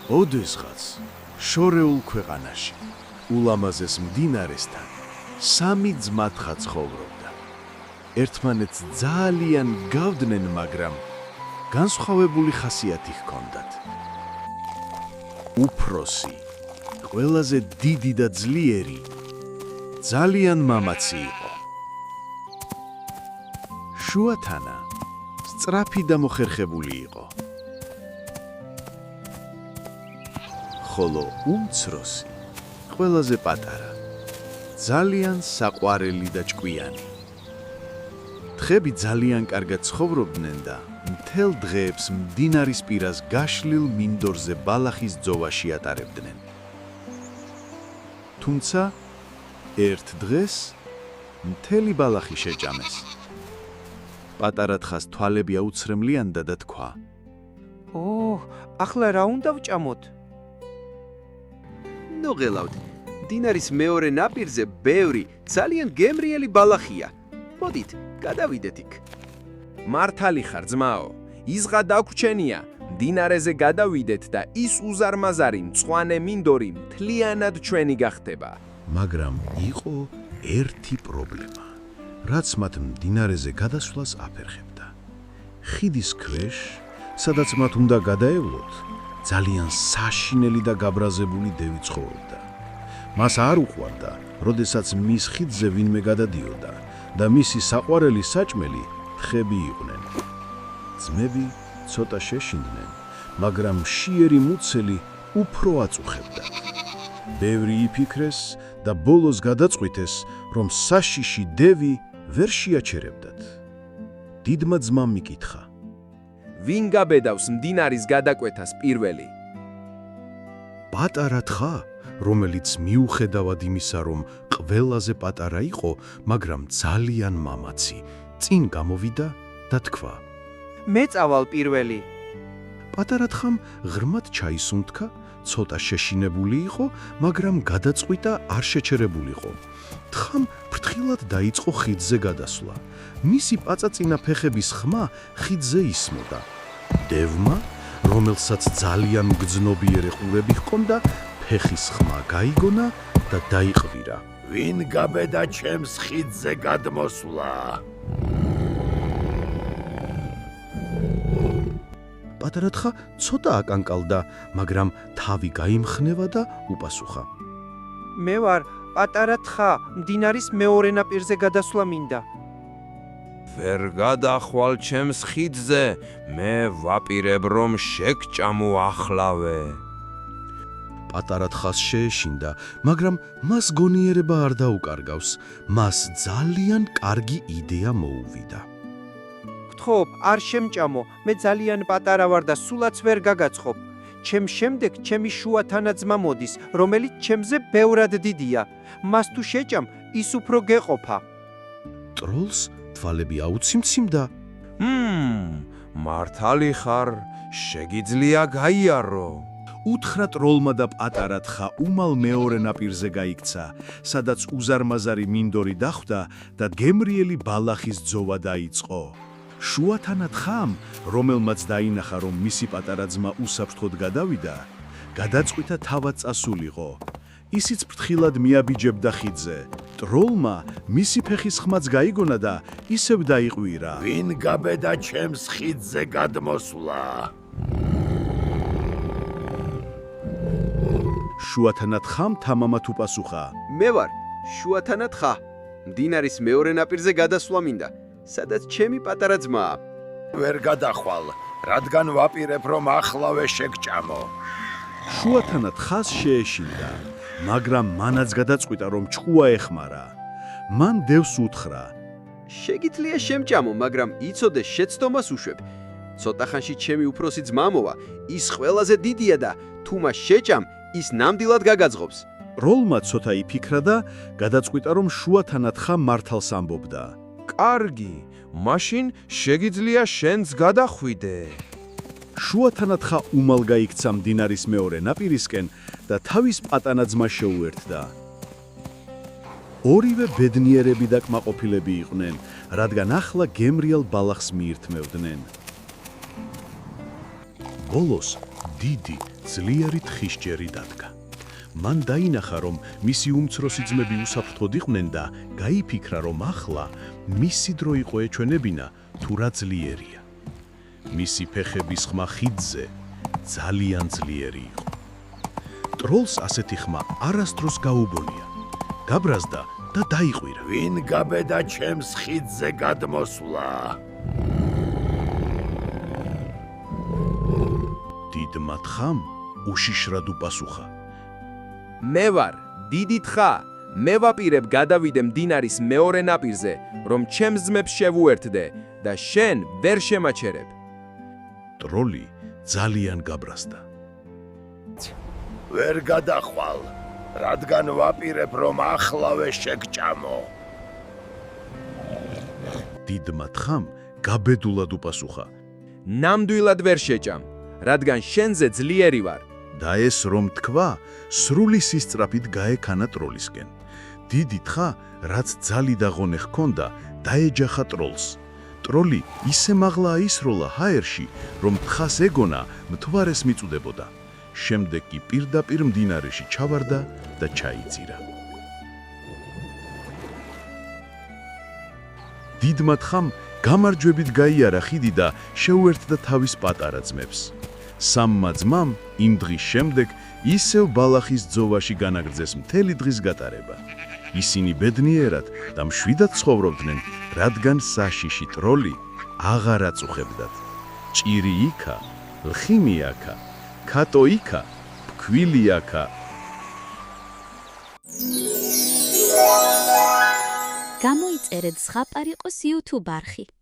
ოდესღაც შორეულ ქვეყანაში ულამაზეს მდინარესთან სამი ძმათხა ცხოვრობდა. ერთმანეთს ძალიან გავდნენ, მაგრამ განსხვავებული ხასიათი ჰქონდათ. უფროსი, ყველაზე დიდი და ძლიერი, ძალიან მამაცი იყო. შუათანა სწრაფი და მოხერხებული იყო. ხოლო უმცროსი, ყველაზე პატარა, ძალიან საყვარელი და ჭკვიანი. თხები ძალიან კარგად ცხოვრობდნენ და მთელ დღეებს მდინარის პირას გაშლილ მინდორზე ბალახის ძოვაში ატარებდნენ. თუმცა ერთ დღეს მთელი ბალახი შეჭამეს. პატარა თხას თვალები აუცრემლიანდა და თქვა: ახლა რა უნდა ვჭამოთ? ნუღელავთ, მდინარის მეორე ნაპირზე ბევრი, ძალიან გემრიელი ბალახია. მოდით, გადავიდეთ იქ. მართალი ხარ, ძმაო, იზღა დაგვრჩენია, მდინარეზე გადავიდეთ და ის უზარმაზარი მწვანე მინდორი მთლიანად ჩვენი გახდება. მაგრამ იყო ერთი პრობლემა, რაც მათ მდინარეზე გადასვლას აფერხებდა. ხიდის ქვეშ, სადაც მათ უნდა გადაევლოთ, ძალიან საშინელი და გაბრაზებული დევი ცხოვრობდა. მას არ უყვარდა, როდესაც მის ხიდზე ვინმე გადადიოდა და მისი საყვარელი საჭმელი თხები იყვნენ. ძმები ცოტა შეშინდნენ, მაგრამ მშიერი მუცელი უფრო აწუხებდა. ბევრი იფიქრეს და ბოლოს გადაწყვიტეს, რომ საშიში დევი ვერ შეაჩერებდათ. დიდმა ძმამ მიკითხა: ვინ გაბედავს მდინარის გადაკვეთას პირველი? პატარა თხა, რომელიც მიუხედავად იმისა, რომ ყველაზე პატარა იყო, მაგრამ ძალიან მამაცი, წინ გამოვიდა და თქვა: მე წავალ პირველი. პატარა თხამ ღრმად ჩაისუნთქა, ცოტა შეშინებული იყო, მაგრამ გადაწყვიტა არ შეჩერებულიყო. თხამ ფრთხილად დაიწყო ხიდზე გადასვლა. მისი პაწაწინა ფეხების ხმა ხიდზე ისმოდა. დევმა, რომელსაც ძალიან მგრძნობიერი ყურები ჰქონდა, ფეხის ხმა გაიგონა და დაიყვირა. ვინ გაბედა ჩემს ხიდზე გადმოსვლა? პატარა თხა ცოტა აკანკალდა, მაგრამ თავი გაიმხნევა და უპასუხა: მე ვარ პატარა თხა, მდინარის მეორე ნაპირზე გადასვლა მინდა. ვერ გადახვალ ჩემს ხიდზე, მე ვაპირებ, რომ შეგჭამო ახლავე. პატარა თხას შეეშინდა, მაგრამ მას გონიერება არ დაუკარგავს. მას ძალიან კარგი იდეა მოუვიდა. გთხოვ, არ შემჭამო, მე ძალიან პატარა ვარ და სულაც ვერ გაგაცხობ. ჩემ შემდეგ ჩემი შუათანა ძმა მოდის, რომელიც ჩემზე ბევრად დიდია. მას თუ შეჭამ, ის უფრო გეყოფა. ტროლს თვალები აუციმციმდა. მართალი ხარ, შეგიძლია გაიარო. უთხრა ტროლმა და პატარა თხა უმალ მეორე ნაპირზე გაიქცა, სადაც უზარმაზარი მინდორი დახვდა და გემრიელი ბალახის ძოვა დაიწყო. შუათანა თხამ, რომელმაც დაინახა, რომ მისი პატარა ძმა უსაფრთხოდ გადავიდა, გადაწყვიტა თავად წასულიყო. ისიც ფრთხილად მიაბიჯებდა ხიდზე. ტროლმა მისი ფეხის ხმაც გაიგონა და ისევ დაიყვირა. ვინ გაბედა ჩემს ხიდზე გადმოსვლა? შუათანა თხამ თამამად უპასუხა: მე ვარ შუათანა თხა, მდინარის მეორე ნაპირზე გადასვლა მინდა, სადაც ჩემი პატარა ძმაა. ვერ გადახვალ, რადგან ვაპირებ, რომ ახლავე შეგჭამო. შუათანა თხას შეეშინდა, მაგრამ მანაც გადაწყვიტა, რომ ჭკუა ეხმარა. მან დევს უთხრა: შეგიძლია შემჭამო, მაგრამ იცოდე შეცდომას უშვებ. ცოტა ხანში ჩემი უფროსი ძმა მოვა, ის ყველაზე დიდია და თუ მას შეჭამ, ის ნამდვილად გაგაძღობს. ტროლმა ცოტა იფიქრა და გადაწყვიტა, რომ შუათანა თხა მართალს ამბობდა. კარგი, მაშინ შეგიძლია შენც გადახვიდე. შუათანა თხა უმალ გაიქცა მდინარის მეორე ნაპირისკენ და თავის პატანა ძმას შეუერთდა. ორივე ბედნიერები და კმაყოფილები იყვნენ, რადგან ახლა გემრიელ ბალახს მიირთმევდნენ. ბოლოს დიდი, ძლიერი თხისჭერი დადგა. მან დაინახა, რომ მისი უმცროსი ძმები უსაფრთხოდ იყვნენ და გაიფიქრა, რომ ახლა მისი დრო იყო ეჩვენებინა თუ რა ძლიერია. მისი ფეხების ხმა ხიდზე ძალიან ძლიერი იყო. ტროლს ასეთი ხმა არასდროს გაუბონია. გაბრაზდა და დაიყვირა. ვინ გაბედა ჩემს ხიდზე გადმოსვლა? დიდმა თხამ უშიშრად უპასუხა. მე ვარ, დიდი თხა, მე ვაპირებ გადავიდე მდინარის მეორე ნაპირზე, რომ ჩემს ძმებს შევუერთდე და შენ ვერ შემაჩერებ. ტროლი ძალიან გაბრაზდა. ვერ გადახვალ, რადგან ვაპირებ, რომ ახლავე შეგჭამო. დიდმა თხამ გაბედულად უპასუხა ნამდვილად ვერ შეჭამ, რადგან შენზე ძლიერი ვარ. და ეს რომ თქვა, სრული სისწრაფით გაექანა ტროლისკენ. დიდი თხა, რაც ძალი და ღონე ჰქონდა, დაეჯახა ტროლს. ტროლი ისე მაღლა აისროლა ჰაერში, რომ თხას ეგონა მთვარეს მიწუდებოდა. შემდეგ კი პირდაპირ მდინარეში ჩავარდა და ჩაიწირა. დიდმა თხამ გამარჯვებით გაიარა ხიდი და შეუერთდა თავის პატარა ძმებს. სამმა ძმამ იმ დღის შემდეგ ისევ ბალახის ძოვაში განაგრძეს მთელი დღის გატარება. ისინი ბედნიერად და მშვიდად ცხოვრობდნენ, რადგან საშიში ტროლი აღარ აწუხებდათ. ჭირი იქა, ლხიმი აქა, ქატო იქა, ფქვილი აქა. გამოიწერეთ ზღაპარიყოს YouTube არხი.